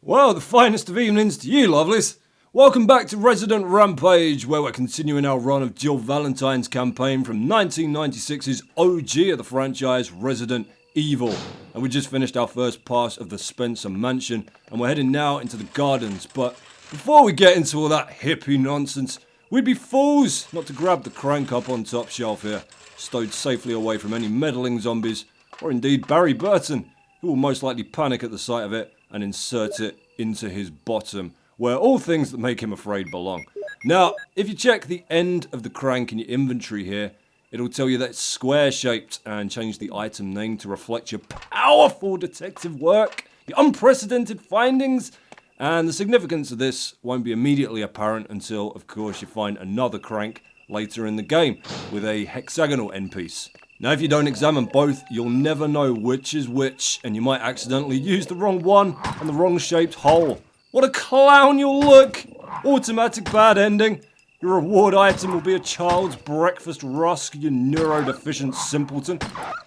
Well, the finest of evenings to you, lovelies. Welcome back to Resident Rampage, where we're continuing our run of Jill Valentine's campaign from 1996's OG of the franchise, Resident Evil. And we just finished our first pass of the Spencer Mansion, and we're heading now into the gardens. But before we get into all that hippie nonsense, we'd be fools not to grab the crank up on top shelf here, stowed safely away from any meddling zombies, or indeed Barry Burton, who will most likely panic at the sight of it and insert it into his bottom, where all things that make him afraid belong. Now, if you check the end of the crank in your inventory here, it'll tell you that it's square shaped, and change the item name to reflect your powerful detective work, your unprecedented findings, and the significance of this won't be immediately apparent until, of course, you find another crank later in the game with a hexagonal end piece. Now, if you don't examine both, you'll never know which is which, and you might accidentally use the wrong one and the wrong shaped hole. What a clown you'll look! Automatic bad ending. Your reward item will be a child's breakfast rusk, you neurodeficient simpleton.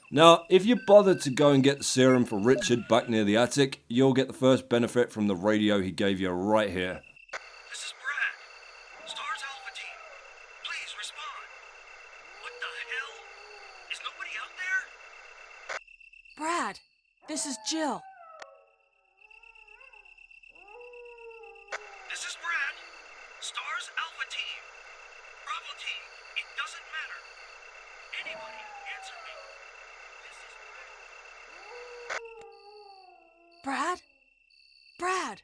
Now, if you bother to go and get the serum for Richard back near the attic, you'll get the first benefit from the radio he gave you right here. This is Brad. Stars Alpha Team. Please respond. What the hell? Is nobody out there? Brad, this is Jill. This is Brad. Stars Alpha Team. Bravo Team. It doesn't matter. Anybody answer me. This is Brad? Brad!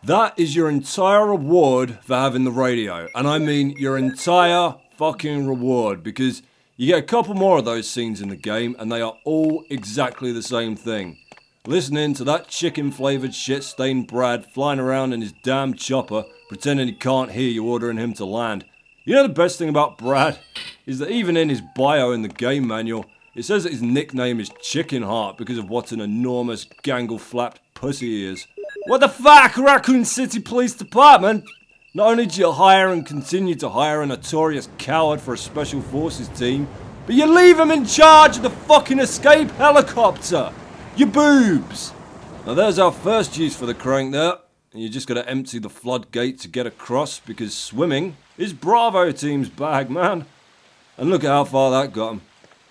That is your entire reward for having the radio. And I mean your entire fucking reward, because you get a couple more of those scenes in the game and they are all exactly the same thing. Listening to that chicken-flavoured shit-stained Brad flying around in his damn chopper, pretending he can't hear you ordering him to land. You know the best thing about Brad? Is that even in his bio in the game manual, it says that his nickname is Chicken Heart because of what an enormous gangle-flapped pussy he is. What the fuck, Raccoon City Police Department? Not only do you hire and continue to hire a notorious coward for a special forces team, but you leave him in charge of the fucking escape helicopter! Your boobs! Now there's our first use for the crank there. And you just gotta empty the floodgate to get across, because swimming is Bravo Team's bag, man. And look at how far that got him.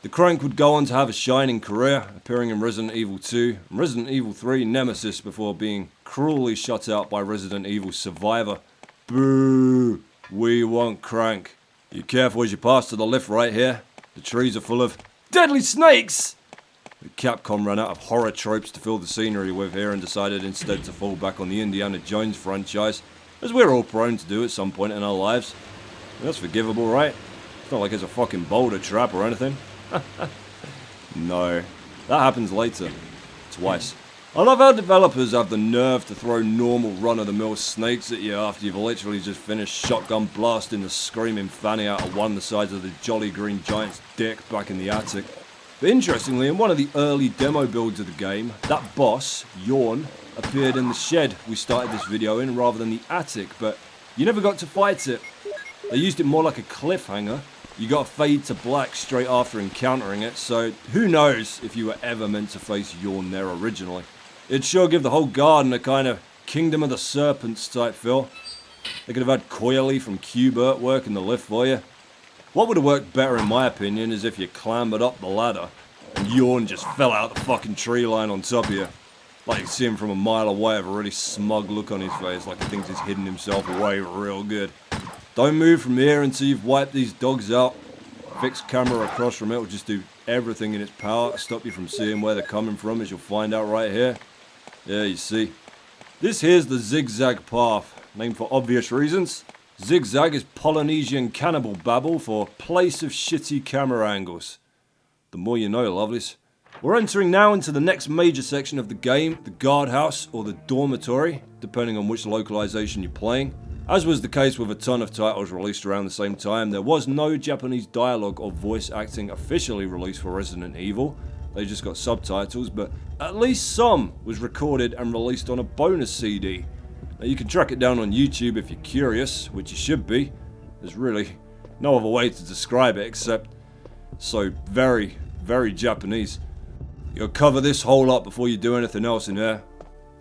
The crank would go on to have a shining career, appearing in Resident Evil 2 and Resident Evil 3 Nemesis before being cruelly shut out by Resident Evil Survivor. Boo! We want crank. Be careful as you pass to the left right here. The trees are full of deadly snakes! Capcom ran out of horror tropes to fill the scenery with here and decided instead to fall back on the Indiana Jones franchise, as we're all prone to do at some point in our lives. That's forgivable, right? It's not like it's a fucking boulder trap or anything. No, that happens later. Twice. I love how developers have the nerve to throw normal run-of-the-mill snakes at you after you've literally just finished shotgun blasting the screaming fanny out of one of the sides of the Jolly Green Giant's dick back in the attic. But interestingly, in one of the early demo builds of the game, that boss, Yawn, appeared in the shed we started this video in rather than the attic, but you never got to fight it. They used it more like a cliffhanger. You got to fade to black straight after encountering it, so who knows if you were ever meant to face Yawn there originally. It'd sure give the whole garden a kind of Kingdom of the Serpents type feel. They could have had Coily from Q-Bert working the lift for you. What would have worked better in my opinion is if you clambered up the ladder and Yawn just fell out the fucking tree line on top of you. Like you see him from a mile away with a really smug look on his face, like he thinks he's hidden himself away real good. Don't move from here until you've wiped these dogs out. Fixed camera across from it will just do everything in its power to stop you from seeing where they're coming from, as you'll find out right here. Yeah, you see. This here's the zigzag path, named for obvious reasons. Zigzag is Polynesian cannibal babble for place of shitty camera angles. The more you know, lovelies. We're entering now into the next major section of the game, the guardhouse or the dormitory, depending on which localization you're playing. As was the case with a ton of titles released around the same time, there was no Japanese dialogue or voice acting officially released for Resident Evil. They just got subtitles, but at least some was recorded and released on a bonus CD. Now you can track it down on YouTube if you're curious, which you should be. There's really no other way to describe it except so very, very Japanese. You'll cover this hole up before you do anything else in here.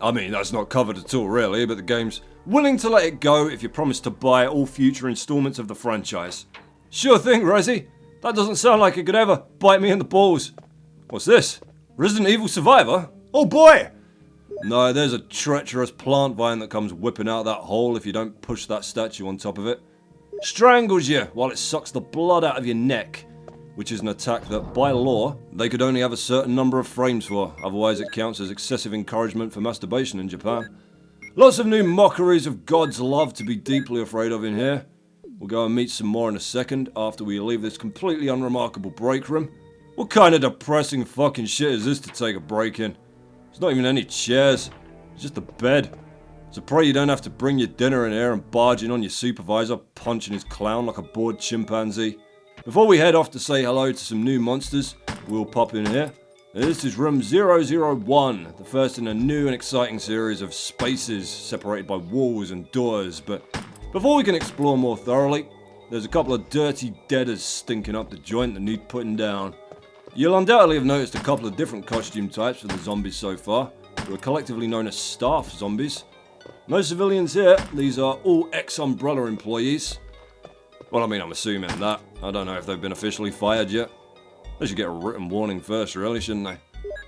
I mean, that's not covered at all really, but the game's willing to let it go if you promise to buy all future installments of the franchise. Sure thing, Resi. That doesn't sound like it could ever bite me in the balls. What's this? Resident Evil Survivor? Oh boy! No, there's a treacherous plant vine that comes whipping out that hole if you don't push that statue on top of it. Strangles you while it sucks the blood out of your neck, which is an attack that, by law, they could only have a certain number of frames for, otherwise it counts as excessive encouragement for masturbation in Japan. Lots of new mockeries of God's love to be deeply afraid of in here. We'll go and meet some more in a second after we leave this completely unremarkable break room. What kind of depressing fucking shit is this to take a break in? There's not even any chairs, it's just a bed. So pray you don't have to bring your dinner in here and barge in on your supervisor punching his clown like a bored chimpanzee. Before we head off to say hello to some new monsters, we'll pop in here. This is room 001, the first in a new and exciting series of spaces separated by walls and doors, but before we can explore more thoroughly, there's a couple of dirty deaders stinking up the joint that need putting down. You'll undoubtedly have noticed a couple of different costume types for the zombies so far, who are collectively known as staff zombies. No civilians here, these are all ex-Umbrella employees. Well, I mean, I'm assuming that. I don't know if they've been officially fired yet. They should get a written warning first, really, shouldn't they?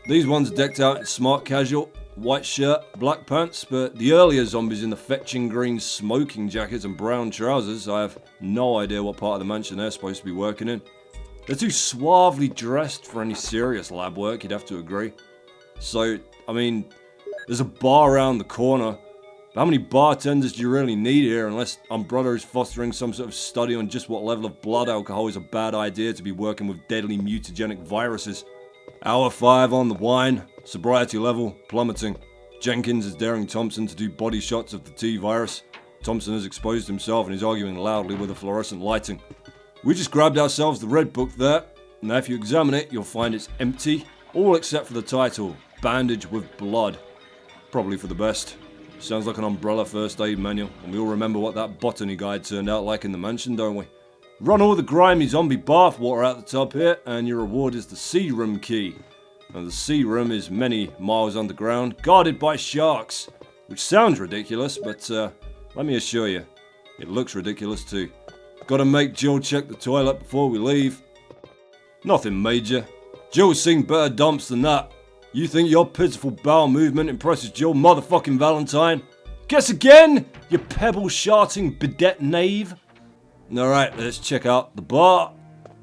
These ones are decked out in smart casual, white shirt, black pants, but the earlier zombies in the fetching green smoking jackets and brown trousers, I have no idea what part of the mansion they're supposed to be working in. They're too suavely dressed for any serious lab work, you'd have to agree. So, I mean, there's a bar around the corner. But how many bartenders do you really need here unless Umbrella is fostering some sort of study on just what level of blood alcohol is a bad idea to be working with deadly mutagenic viruses? Hour 5 on the wine, sobriety level plummeting. Jenkins is daring Thompson to do body shots of the T-virus. Thompson has exposed himself and is arguing loudly with the fluorescent lighting. We just grabbed ourselves the red book there. Now if you examine it, you'll find it's empty, all except for the title, Bandage with Blood. Probably for the best. Sounds like an Umbrella first aid manual, and we all remember what that botany guide turned out like in the mansion, don't we? Run all the grimy zombie bathwater out the top here, and your reward is the sea room key. Now the sea room is many miles underground, guarded by sharks, which sounds ridiculous, but let me assure you, it looks ridiculous too. Gotta make Jill check the toilet before we leave. Nothing major. Jill's seen better dumps than that. You think your pitiful bowel movement impresses Jill motherfucking Valentine? Guess again, you pebble-sharting bidet knave? Alright, let's check out the bar.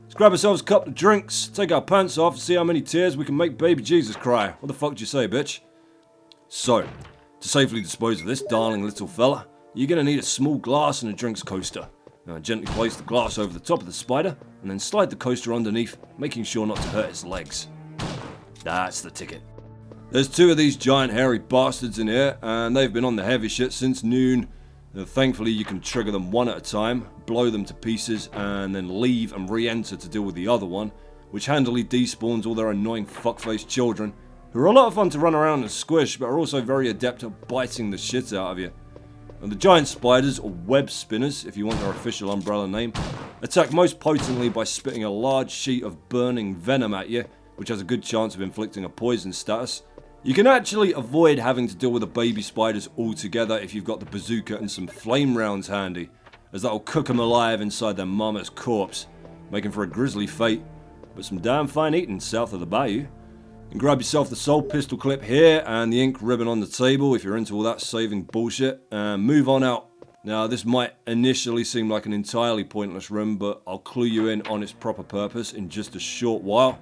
Let's grab ourselves a couple of drinks, take our pants off, and see how many tears we can make baby Jesus cry. What the fuck do you say, bitch? So, to safely dispose of this darling little fella, you're gonna need a small glass and a drinks coaster. Now gently place the glass over the top of the spider, and then slide the coaster underneath, making sure not to hurt its legs. That's the ticket. There's 2 of these giant hairy bastards in here, and they've been on the heavy shit since noon. Thankfully you can trigger them one at a time, blow them to pieces, and then leave and re-enter to deal with the other one, which handily despawns all their annoying fuckface children, who are a lot of fun to run around and squish, but are also very adept at biting the shit out of you. And the giant spiders, or web spinners, if you want their official Umbrella name, attack most potently by spitting a large sheet of burning venom at you, which has a good chance of inflicting a poison status. You can actually avoid having to deal with the baby spiders altogether if you've got the bazooka and some flame rounds handy, as that'll cook them alive inside their mama's corpse, making for a grisly fate, but some damn fine eating south of the bayou. And grab yourself the soul pistol clip here and the ink ribbon on the table if you're into all that saving bullshit, and move on out. Now this might initially seem like an entirely pointless room, but I'll clue you in on its proper purpose in just a short while.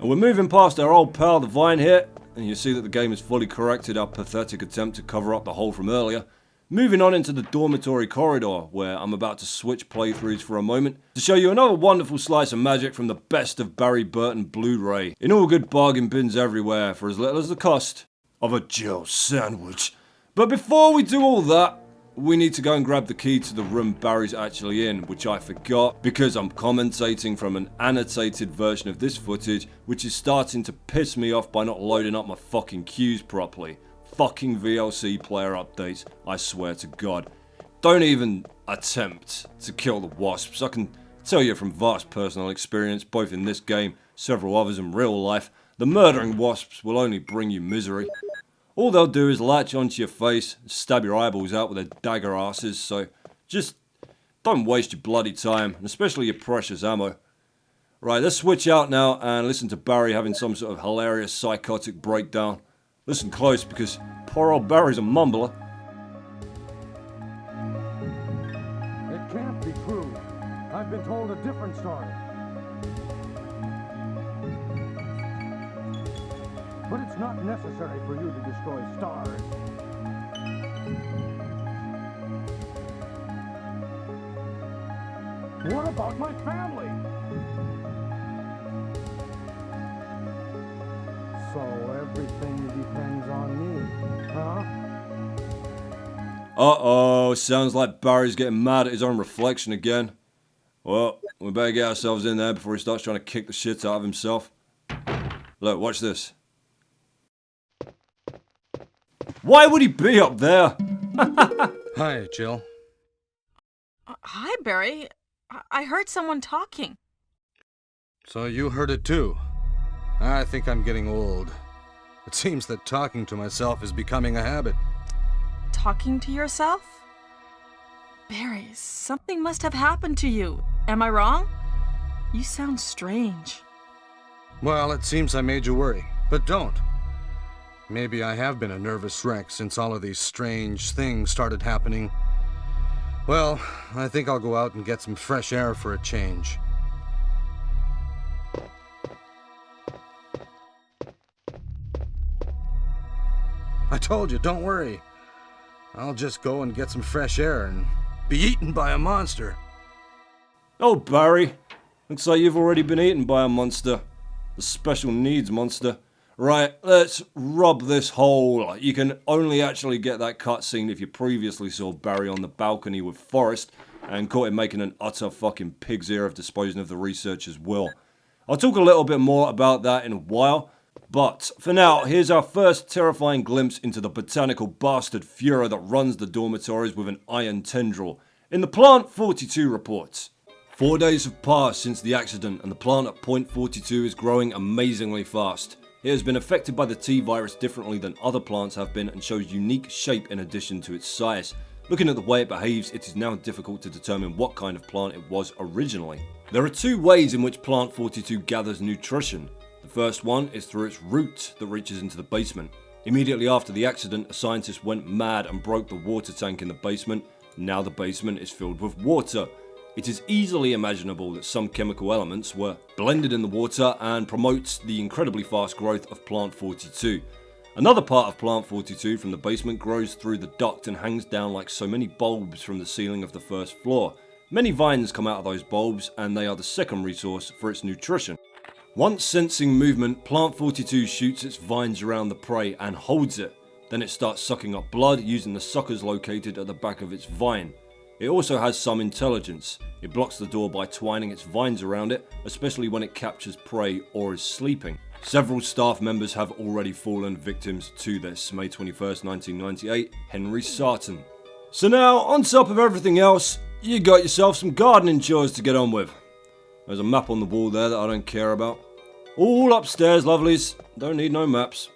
And we're moving past our old pal the Vine here, and you see that the game has fully corrected our pathetic attempt to cover up the hole from earlier. Moving on into the dormitory corridor, where I'm about to switch playthroughs for a moment to show you another wonderful slice of magic from the best of Barry Burton Blu-ray, in all good bargain bins everywhere for as little as the cost of a Jill sandwich. But before we do all that, we need to go and grab the key to the room Barry's actually in, which I forgot because I'm commentating from an annotated version of this footage, which is starting to piss me off by not loading up my fucking queues properly. Fucking VLC player updates, I swear to God. Don't even attempt to kill the wasps. I can tell you from vast personal experience, both in this game, several others in real life, the murdering wasps will only bring you misery. All they'll do is latch onto your face and stab your eyeballs out with their dagger asses, so just don't waste your bloody time, and especially your precious ammo. Right, let's switch out now and listen to Barry having some sort of hilarious psychotic breakdown. Listen close, because poor old Barry's a mumbler. It can't be true. I've been told a different story. But it's not necessary for you to destroy stars. What about my family? So everything depends on me, huh? Uh-oh, sounds like Barry's getting mad at his own reflection again. Well, we better get ourselves in there before he starts trying to kick the shit out of himself. Look, watch this. Why would he be up there? Hi, Jill. Hi, Barry. I heard someone talking. So you heard it too. I think I'm getting old. It seems that talking to myself is becoming a habit. Talking to yourself? Barry, something must have happened to you. Am I wrong? You sound strange. Well, it seems I made you worry, but don't. Maybe I have been a nervous wreck since all of these strange things started happening. Well, I think I'll go out and get some fresh air for a change. I told you, don't worry. I'll just go and get some fresh air and be eaten by a monster. Oh, Barry. Looks like you've already been eaten by a monster. The special needs monster. Right, let's rub this hole. You can only actually get that cutscene if you previously saw Barry on the balcony with Forrest and caught him making an utter fucking pig's ear of disposing of the researcher's will. I'll talk a little bit more about that in a while, but for now, here's our first terrifying glimpse into the botanical bastard Fuhrer that runs the dormitories with an iron tendril. In the Plant 42 reports, 4 days have passed since the accident and the plant at Point 42 is growing amazingly fast. It has been affected by the T-virus differently than other plants have been and shows unique shape in addition to its size. Looking at the way it behaves, it is now difficult to determine what kind of plant it was originally. There are two ways in which Plant 42 gathers nutrition. The first one is through its root that reaches into the basement. Immediately after the accident, a scientist went mad and broke the water tank in the basement. Now the basement is filled with water. It is easily imaginable that some chemical elements were blended in the water and promotes the incredibly fast growth of Plant 42. Another part of Plant 42 from the basement grows through the duct and hangs down like so many bulbs from the ceiling of the first floor. Many vines come out of those bulbs and they are the secondary source for its nutrition. Once sensing movement, Plant 42 shoots its vines around the prey and holds it. Then it starts sucking up blood using the suckers located at the back of its vine. It also has some intelligence. It blocks the door by twining its vines around it, especially when it captures prey or is sleeping. Several staff members have already fallen victims to this. May 21st, 1998, Henry Sarton. So now, on top of everything else, you got yourself some gardening chores to get on with. There's a map on the wall there that I don't care about. All upstairs, lovelies. Don't need no maps.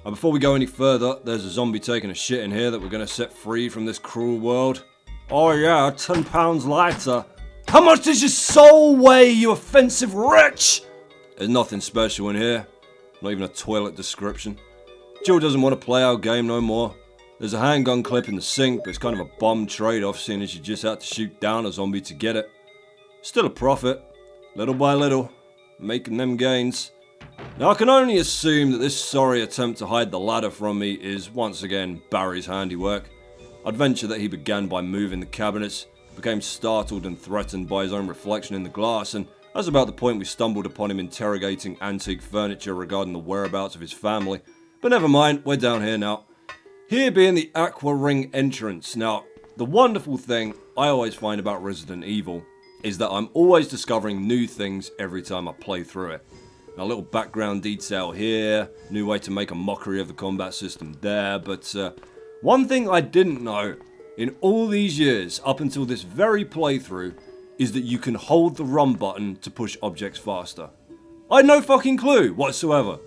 And before we go any further, there's a zombie taking a shit in here that we're going to set free from this cruel world. Oh yeah, 10 pounds lighter. How much does your soul weigh, you offensive wretch? There's nothing special in here. Not even a toilet description. Jill doesn't want to play our game no more. There's a handgun clip in the sink, but it's kind of a bum trade-off seeing as you just had to shoot down a zombie to get it. Still a profit. Little by little. Making them gains. Now I can only assume that this sorry attempt to hide the ladder from me is once again Barry's handiwork. I'd venture that he began by moving the cabinets, became startled and threatened by his own reflection in the glass, and that's about the point we stumbled upon him interrogating antique furniture regarding the whereabouts of his family. But never mind, we're down here now. Here being the Aqua ring entrance. Now, the wonderful thing I always find about Resident Evil is that I'm always discovering new things every time I play through it. Now, a little background detail here, new way to make a mockery of the combat system there, but one thing I didn't know in all these years up until this very playthrough is that you can hold the run button to push objects faster. I had no fucking clue whatsoever.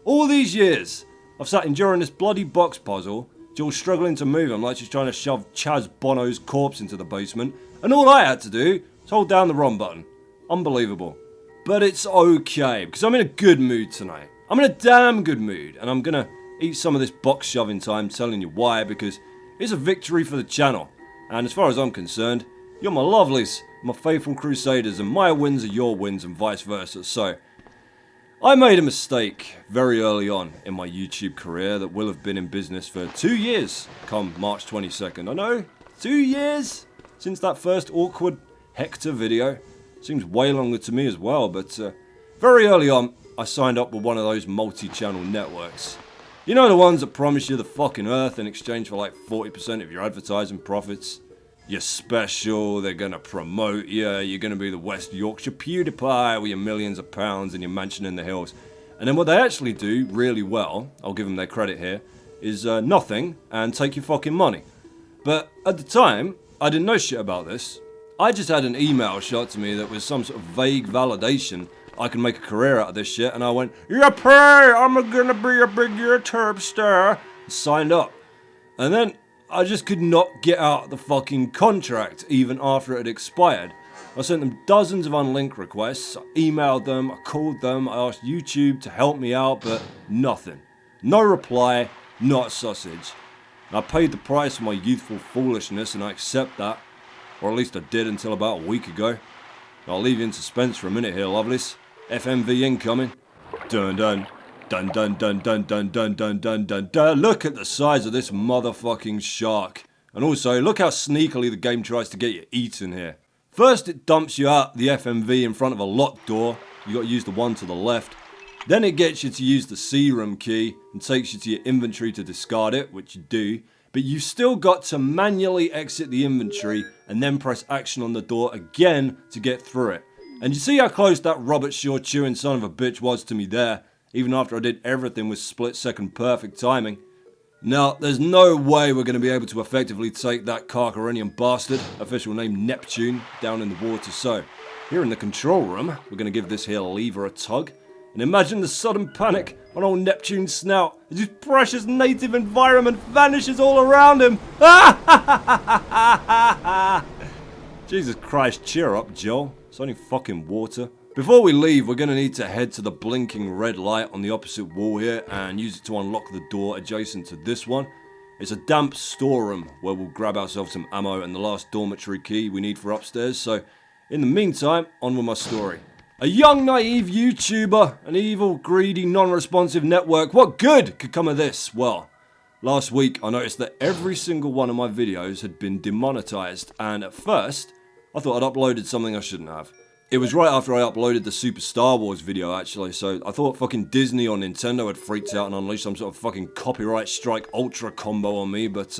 All these years, I've sat enduring this bloody box puzzle, Jill struggling to move him like she's trying to shove Chaz Bono's corpse into the basement, and all I had to do was hold down the ROM button. Unbelievable. But it's okay, because I'm in a good mood tonight. I'm in a damn good mood, and I'm gonna eat some of this box shoving time telling you why, because it's a victory for the channel. And as far as I'm concerned, you're my lovelies, my faithful crusaders, and my wins are your wins and vice versa. So, I made a mistake very early on in my YouTube career that will have been in business for 2 years come March 22nd. I know, 2 years since that first awkward Hector video. Seems way longer to me as well, but very early on, I signed up with one of those multi-channel networks. You know, the ones that promise you the fucking earth in exchange for like 40% of your advertising profits? You're special, they're gonna promote you, you're gonna be the West Yorkshire PewDiePie with your millions of pounds and your mansion in the hills. And then what they actually do really well, I'll give them their credit here, is nothing and take your fucking money. But at the time, I didn't know shit about this. I just had an email shot to me that was some sort of vague validation I can make a career out of this shit, and I went, yippee, I'm gonna be a big YouTube star, signed up. And then I just could not get out the fucking contract even after it had expired. I sent them dozens of unlink requests, I emailed them, I called them, I asked YouTube to help me out, but nothing. No reply, not a sausage. And I paid the price for my youthful foolishness, and I accept that. Or at least I did until about a week ago. I'll leave you in suspense for a minute here, lovelies. FMV incoming. Dun dun. Dun dun dun dun dun dun dun dun dun dun. Look at the size of this motherfucking shark. And also, look how sneakily the game tries to get you eaten here. First it dumps you out the FMV in front of a locked door. You gotta use the one to the left. Then it gets you to use the C-room key and takes you to your inventory to discard it, which you do. But you've still got to manually exit the inventory and then press action on the door again to get through it. And you see how close that Robert Shaw chewing son of a bitch was to me there, even after I did everything with split-second perfect timing. Now, there's no way we're going to be able to effectively take that Carcarinian bastard, official name Neptune, down in the water. So, here in the control room, we're going to give this here lever a tug. And imagine the sudden panic on old Neptune's snout as his precious native environment vanishes all around him. Jesus Christ, cheer up, Joel. It's only fucking water. Before we leave, we're going to need to head to the blinking red light on the opposite wall here and use it to unlock the door adjacent to this one. It's a damp storeroom where we'll grab ourselves some ammo and the last dormitory key we need for upstairs. So, in the meantime, on with my story. A young, naive YouTuber, an evil, greedy, non-responsive network. What good could come of this? Well, last week I noticed that every single one of my videos had been demonetized, and at first, I thought I'd uploaded something I shouldn't have. It was right after I uploaded the Super Star Wars video, actually, so I thought fucking Disney or Nintendo had freaked out and unleashed some sort of fucking copyright strike ultra combo on me, but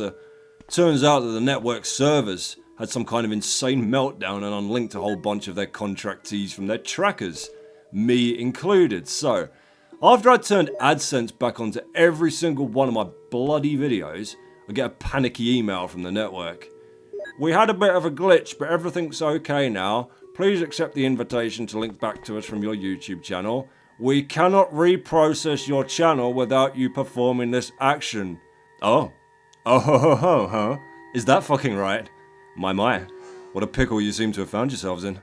turns out that the network servers had some kind of insane meltdown and unlinked a whole bunch of their contractees from their trackers, me included. So, after I turned AdSense back onto every single one of my bloody videos, I get a panicky email from the network. We had a bit of a glitch, but everything's okay now. Please accept the invitation to link back to us from your YouTube channel. We cannot reprocess your channel without you performing this action. Oh, huh? Is that fucking right? My, what a pickle you seem to have found yourselves in.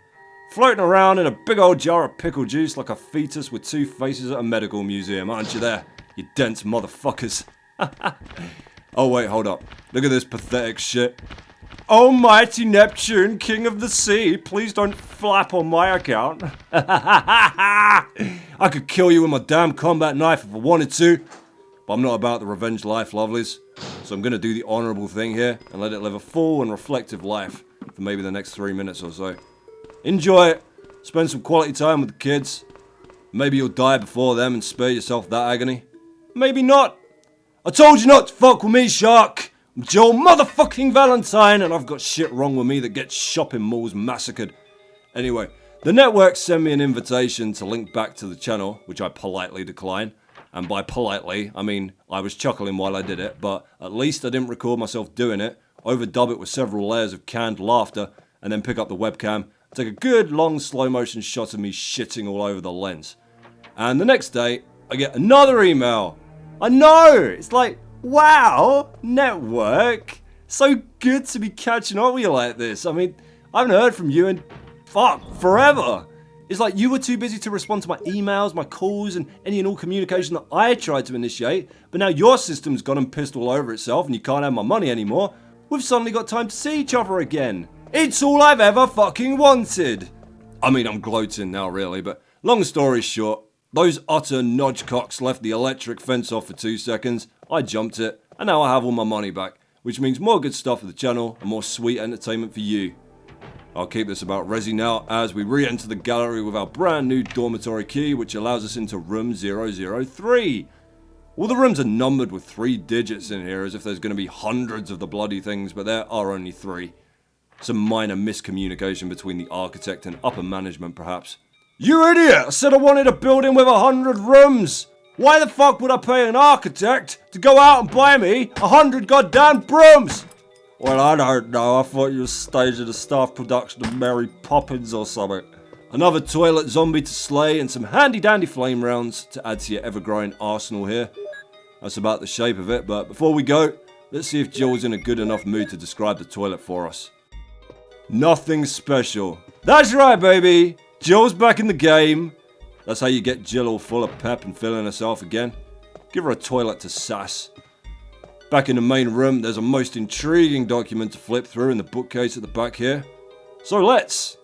Floating around in a big old jar of pickle juice like a fetus with two faces at a medical museum, aren't you there? You dense motherfuckers. Oh wait, hold up. Look at this pathetic shit. Almighty Neptune, king of the sea, please don't flap on my account. I could kill you with my damn combat knife if I wanted to, but I'm not about the revenge life, lovelies. So I'm going to do the honourable thing here and let it live a full and reflective life for maybe the next 3 minutes or so. Enjoy it. Spend some quality time with the kids. Maybe you'll die before them and spare yourself that agony. Maybe not. I told you not to fuck with me, shark. I'm Joel motherfucking Valentine, and I've got shit wrong with me that gets shopping malls massacred. Anyway, the network sent me an invitation to link back to the channel, which I politely declined. And by politely, I mean I was chuckling while I did it, but at least I didn't record myself doing it, overdub it with several layers of canned laughter, and then pick up the webcam, take a good long slow motion shot of me shitting all over the lens. And the next day, I get another email. I know! It's like, wow, network. So good to be catching up with you like this. I mean, I haven't heard from you in, forever. It's like you were too busy to respond to my emails, my calls, and any and all communication that I tried to initiate, but now your system's gone and pissed all over itself and you can't have my money anymore. We've suddenly got time to see each other again. It's all I've ever fucking wanted. I mean, I'm gloating now really, but long story short, those utter nodgecocks left the electric fence off for 2 seconds, I jumped it, and now I have all my money back, which means more good stuff for the channel and more sweet entertainment for you. I'll keep this about Resi now as we re-enter the gallery with our brand new dormitory key, which allows us into room 003. All the rooms are numbered with 3 digits in here as if there's going to be hundreds of the bloody things, but there are only 3. Some minor miscommunication between the architect and upper management perhaps. You idiot! I said I wanted a building with 100 rooms! Why the fuck would I pay an architect to go out and buy me 100 goddamn brooms? Well, I don't know. I thought you were staging a staff production of Mary Poppins or something. Another toilet zombie to slay and some handy-dandy flame rounds to add to your ever-growing arsenal here. That's about the shape of it, but before we go, let's see if Jill's in a good enough mood to describe the toilet for us. Nothing special. That's right, baby! Jill's back in the game. That's how you get Jill all full of pep and feeling herself again. Give her a toilet to sass. Back in the main room, there's a most intriguing document to flip through in the bookcase at the back here. So let's!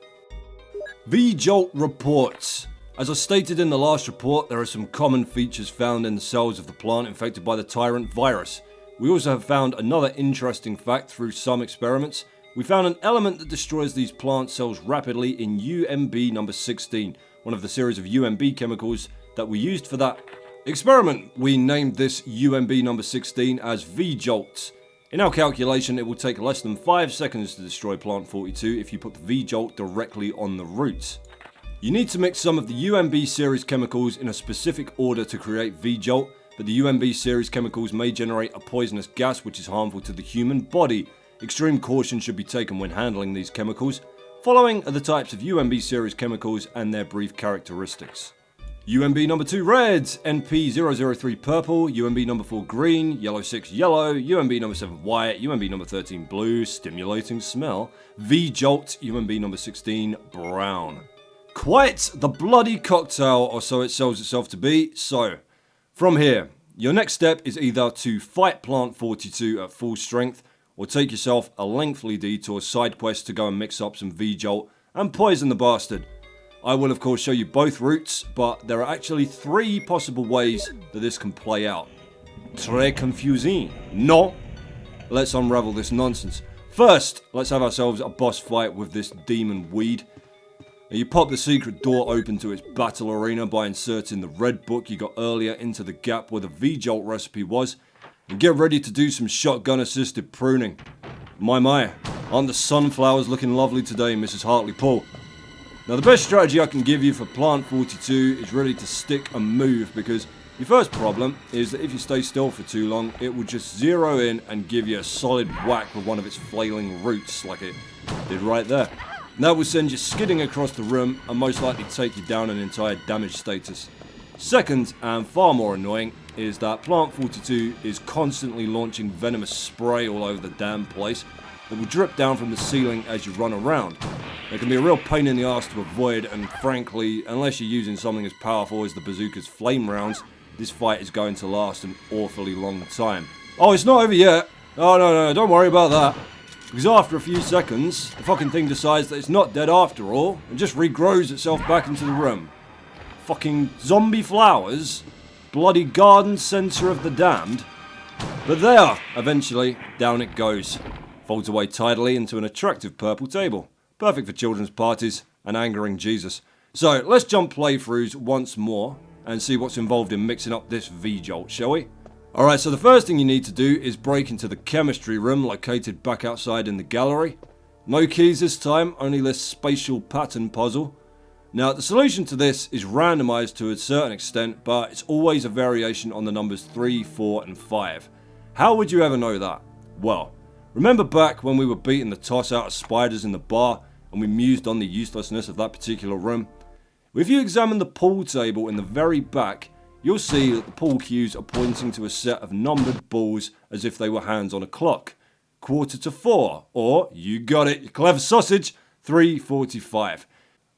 V-Jolt reports. As I stated in the last report, there are some common features found in the cells of the plant infected by the Tyrant virus. We also have found another interesting fact through some experiments. We found an element that destroys these plant cells rapidly in UMB number 16, one of the series of UMB chemicals that we used for that experiment. We named this UMB number 16 as V-Jolt. In our calculation, it will take less than 5 seconds to destroy plant 42 if you put the V-Jolt directly on the roots. You need to mix some of the UMB series chemicals in a specific order to create V-Jolt, but the UMB series chemicals may generate a poisonous gas which is harmful to the human body. Extreme caution should be taken when handling these chemicals. Following are the types of UMB series chemicals and their brief characteristics. UMB number 2 red, NP003 purple, UMB number 4 green, yellow 6 yellow, UMB number 7 white, UMB number 13 blue, stimulating smell, V-Jolt, UMB number 16 brown. Quite the bloody cocktail, or so it sells itself to be. So, from here, your next step is either to fight plant 42 at full strength, or take yourself a lengthy detour side quest to go and mix up some V-Jolt and poison the bastard. I will of course show you both routes, but there are actually 3 possible ways that this can play out. Très confusing, no? Let's unravel this nonsense. First, let's have ourselves a boss fight with this demon weed. Now you pop the secret door open to its battle arena by inserting the red book you got earlier into the gap where the V-Jolt recipe was, and get ready to do some shotgun assisted pruning. My, aren't the sunflowers looking lovely today, Mrs. Hartley-Paul? Now the best strategy I can give you for plant 42 is really to stick and move, because your first problem is that if you stay still for too long, it will just zero in and give you a solid whack with one of its flailing roots like it did right there. And that will send you skidding across the room and most likely take you down an entire damage status. Second, and far more annoying, is that plant 42 is constantly launching venomous spray all over the damn place that will drip down from the ceiling as you run around. It can be a real pain in the ass to avoid, and frankly, unless you're using something as powerful as the bazooka's flame rounds, this fight is going to last an awfully long time. Oh, it's not over yet. Oh, no, don't worry about that. Because after a few seconds, the fucking thing decides that it's not dead after all, and just regrows itself back into the room. Fucking zombie flowers, bloody garden centre of the damned. But there, eventually, down it goes. Folds away tidily into an attractive purple table. Perfect for children's parties and angering Jesus. So, let's jump playthroughs once more and see what's involved in mixing up this V-Jolt, shall we? Alright, so the first thing you need to do is break into the chemistry room located back outside in the gallery. No keys this time, only this spatial pattern puzzle. Now, the solution to this is randomized to a certain extent, but it's always a variation on the numbers 3, 4, and 5. How would you ever know that? Well, remember back when we were beating the toss out of spiders in the bar and we mused on the uselessness of that particular room? If you examine the pool table in the very back, you'll see that the pool cues are pointing to a set of numbered balls as if they were hands on a clock. 4:45, or, you got it, you clever sausage, 3:45.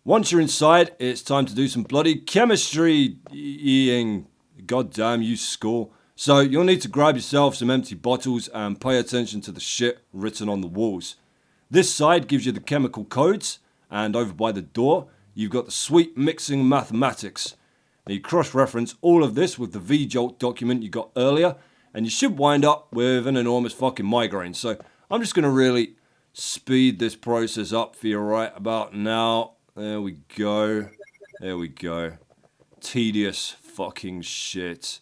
Once you're inside, it's time to do some bloody chemistry-ing. Goddamn you, school. So you'll need to grab yourself some empty bottles and pay attention to the shit written on the walls. This side gives you the chemical codes, and over by the door, you've got the sweet mixing mathematics. Now you cross-reference all of this with the V-Jolt document you got earlier, and you should wind up with an enormous fucking migraine. So I'm just going to really speed this process up for you right about now. There we go. There we go. Tedious fucking shit.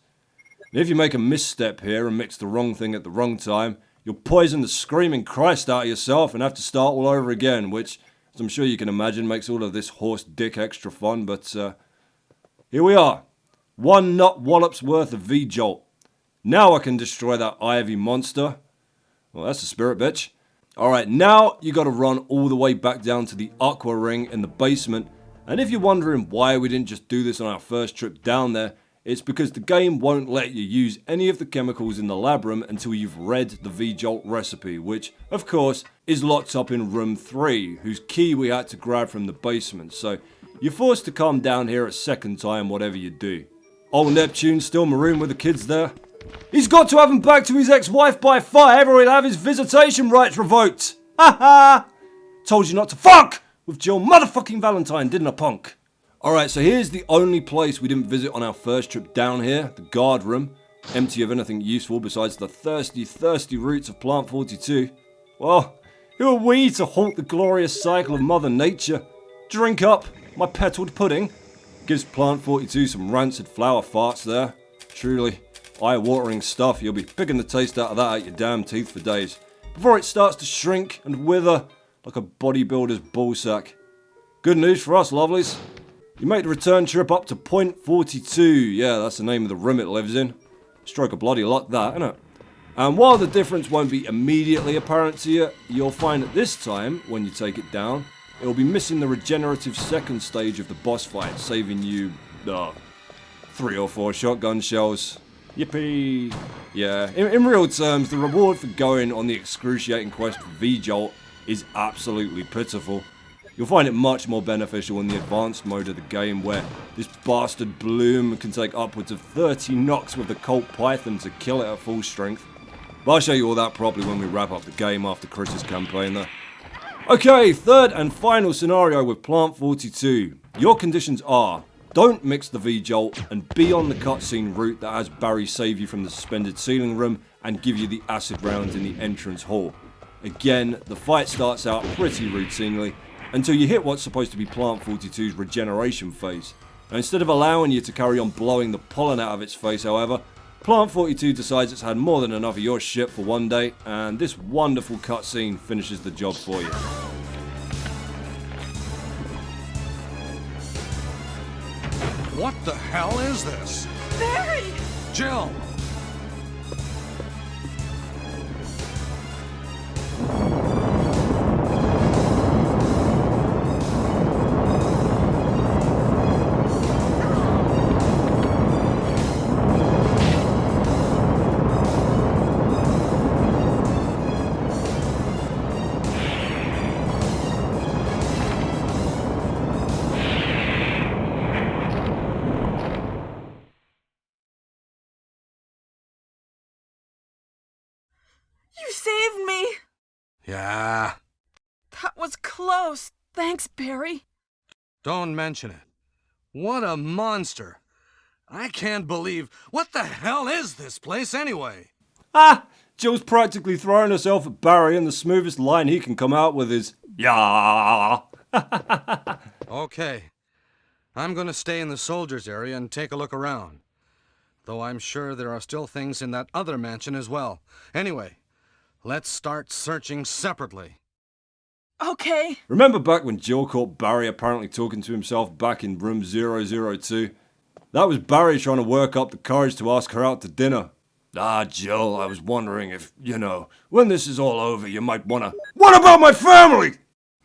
And if you make a misstep here and mix the wrong thing at the wrong time, you'll poison the screaming Christ out of yourself and have to start all over again, which, as I'm sure you can imagine, makes all of this horse dick extra fun, but here we are. 1 nut wallop's worth of V-Jolt. Now I can destroy that Ivy monster. Well, that's a spirit, bitch. Alright, now you gotta run all the way back down to the Aqua ring in the basement, and if you're wondering why we didn't just do this on our first trip down there, it's because the game won't let you use any of the chemicals in the lab room until you've read the V-Jolt recipe, which, of course, is locked up in room 3, whose key we had to grab from the basement, so you're forced to come down here a second time whatever you do. Old Neptune still marooned with the kids there. He's got to have him back to his ex-wife by 5 or he'll have his visitation rights revoked. Ha ha! Told you not to fuck with Jill motherfucking Valentine, didn't I, punk? Alright, so here's the only place we didn't visit on our first trip down here, the guard room. Empty of anything useful besides the thirsty roots of Plant 42. Well, who are we to halt the glorious cycle of Mother Nature? Drink up, my petaled pudding. Gives Plant 42 some rancid flower farts there. Truly eye-watering stuff. You'll be picking the taste out of that out your damn teeth for days, before it starts to shrink and wither like a bodybuilder's ballsack. Good news for us, lovelies. You make the return trip up to point 42. Yeah, that's the name of the room it lives in. Stroke of bloody luck that, innit? And while the difference won't be immediately apparent to you, you'll find that this time, when you take it down, it'll be missing the regenerative second stage of the boss fight, saving you, 3 or 4 shotgun shells. Yippee! Yeah, in real terms, the reward for going on the excruciating quest for V-Jolt is absolutely pitiful. You'll find it much more beneficial in the advanced mode of the game, where this bastard Bloom can take upwards of 30 knocks with the Colt Python to kill it at full strength. But I'll show you all that properly when we wrap up the game after Chris's campaign there. Okay, third and final scenario with Plant 42. Your conditions are: don't mix the V-Jolt and be on the cutscene route that has Barry save you from the suspended ceiling room and give you the acid rounds in the entrance hall. Again, the fight starts out pretty routinely until you hit what's supposed to be Plant 42's regeneration phase. Now, instead of allowing you to carry on blowing the pollen out of its face, however, Plant 42 decides it's had more than enough of your shit for one day, and this wonderful cutscene finishes the job for you. What the hell is this? Barry! Jill! You saved me! Yeah. That was close. Thanks, Barry. Don't mention it. What a monster. I can't believe... What the hell is this place anyway? Ah! Jill's practically throwing herself at Barry, and the smoothest line he can come out with is, "Yeah." Okay. I'm gonna stay in the soldiers area and take a look around. Though I'm sure there are still things in that other mansion as well. Anyway, let's start searching separately. Okay. Remember back when Jill caught Barry apparently talking to himself back in room 002? That was Barry trying to work up the courage to ask her out to dinner. "Ah, Jill, I was wondering if, when this is all over, you might wanna..." "What about my family?"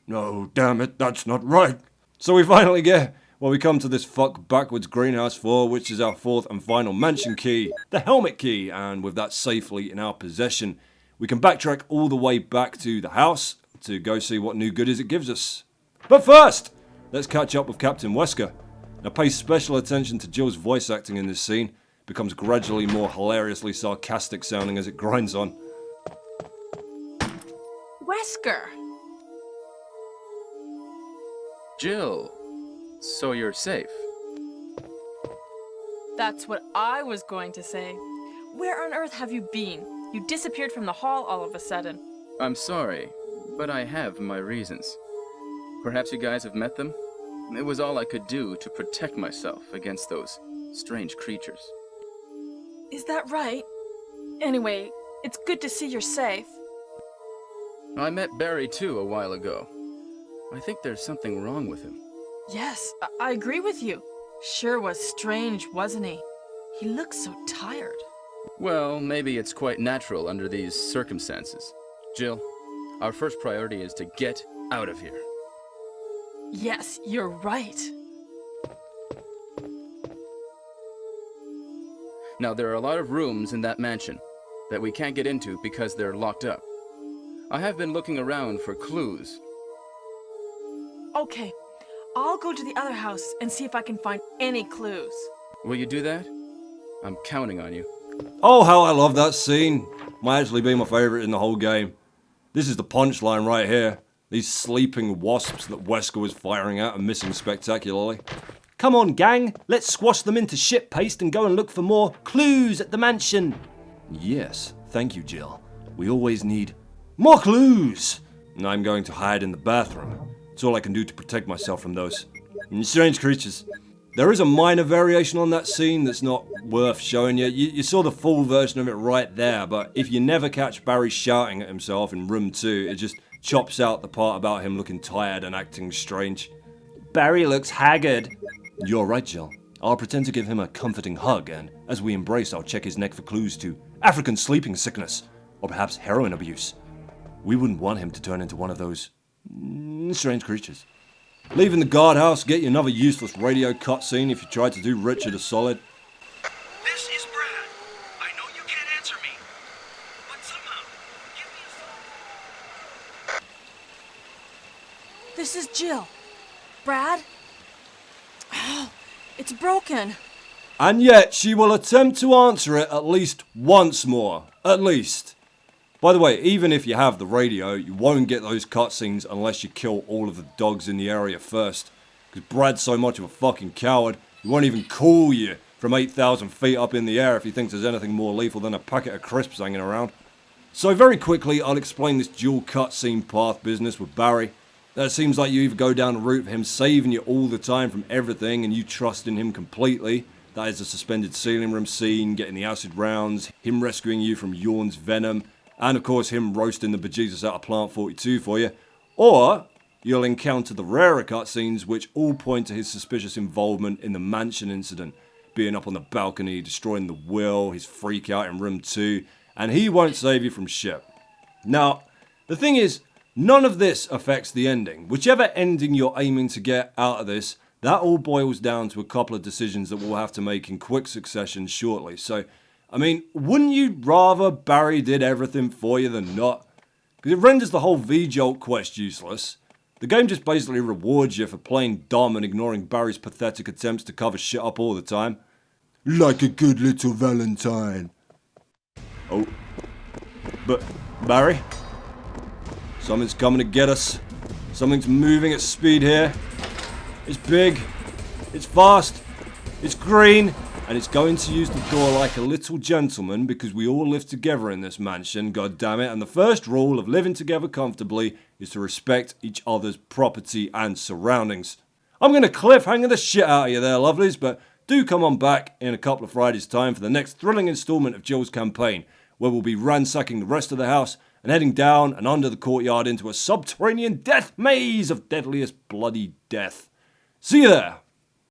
"No, damn it, that's not right." So we finally get Well, we come to this fuck backwards greenhouse floor, which is our fourth and final mansion key, the helmet key, and with that safely in our possession, we can backtrack all the way back to the house to go see what new goodies it gives us. But first, let's catch up with Captain Wesker. Now pay special attention to Jill's voice acting in this scene. It becomes gradually more hilariously sarcastic sounding as it grinds on. Wesker! Jill, so you're safe. That's what I was going to say. Where on earth have you been? You disappeared from the hall all of a sudden. I'm sorry, but I have my reasons. Perhaps you guys have met them? It was all I could do to protect myself against those strange creatures. Is that right? Anyway, it's good to see you're safe. I met Barry too a while ago. I think there's something wrong with him. Yes, I agree with you. Sure was strange, wasn't he? He looks so tired. Well, maybe it's quite natural under these circumstances. Jill, our first priority is to get out of here. Yes, you're right. Now, there are a lot of rooms in that mansion that we can't get into because they're locked up. I have been looking around for clues. Okay, I'll go to the other house and see if I can find any clues. Will you do that? I'm counting on you. Oh, how I love that scene. Might actually be my favourite in the whole game. This is the punchline right here. These sleeping wasps that Wesker was firing at are missing spectacularly. Come on, gang, let's squash them into shit paste and go and look for more clues at the mansion. Yes, thank you, Jill. We always need more clues. And I'm going to hide in the bathroom. It's all I can do to protect myself from those strange creatures. There is a minor variation on that scene that's not worth showing you. You saw the full version of it right there, but if you never catch Barry shouting at himself in room 2, it just chops out the part about him looking tired and acting strange. Barry looks haggard. You're right, Jill. I'll pretend to give him a comforting hug, and as we embrace, I'll check his neck for clues to African sleeping sickness, or perhaps heroin abuse. We wouldn't want him to turn into one of those strange creatures. Leaving the guardhouse, get you another useless radio cutscene if you tried to do Richard a solid. This is Brad. I know you can't answer me, but somehow, give me a sign. This is Jill. Brad? Oh, it's broken. And yet, she will attempt to answer it at least once more. At least. By the way, even if you have the radio, you won't get those cutscenes unless you kill all of the dogs in the area first. Because Brad's so much of a fucking coward, he won't even call you from 8,000 feet up in the air if he thinks there's anything more lethal than a packet of crisps hanging around. So very quickly, I'll explain this dual cutscene path business with Barry. It seems like you either go down the route of him saving you all the time from everything and you trust in him completely. That is the suspended ceiling room scene, getting the acid rounds, him rescuing you from Yawn's venom, and of course him roasting the bejesus out of Plant 42 for you. Or you'll encounter the rarer cutscenes which all point to his suspicious involvement in the mansion incident, being up on the balcony, destroying the will, his freak out in room 2, and he won't save you from shit. Now, the thing is, none of this affects the ending. Whichever ending you're aiming to get out of this, that all boils down to a couple of decisions that we'll have to make in quick succession shortly. So, I mean, wouldn't you rather Barry did everything for you than not? Because it renders the whole V-Jolt quest useless. The game just basically rewards you for playing dumb and ignoring Barry's pathetic attempts to cover shit up all the time. Like a good little Valentine. Oh. But, Barry? Something's coming to get us. Something's moving at speed here. It's big. It's fast. It's green. And it's going to use the door like a little gentleman because we all live together in this mansion, goddammit. And the first rule of living together comfortably is to respect each other's property and surroundings. I'm going to cliffhanger the shit out of you there, lovelies, but do come on back in a couple of Fridays' time for the next thrilling installment of Jill's campaign, where we'll be ransacking the rest of the house and heading down and under the courtyard into a subterranean death maze of deadliest bloody death. See you there!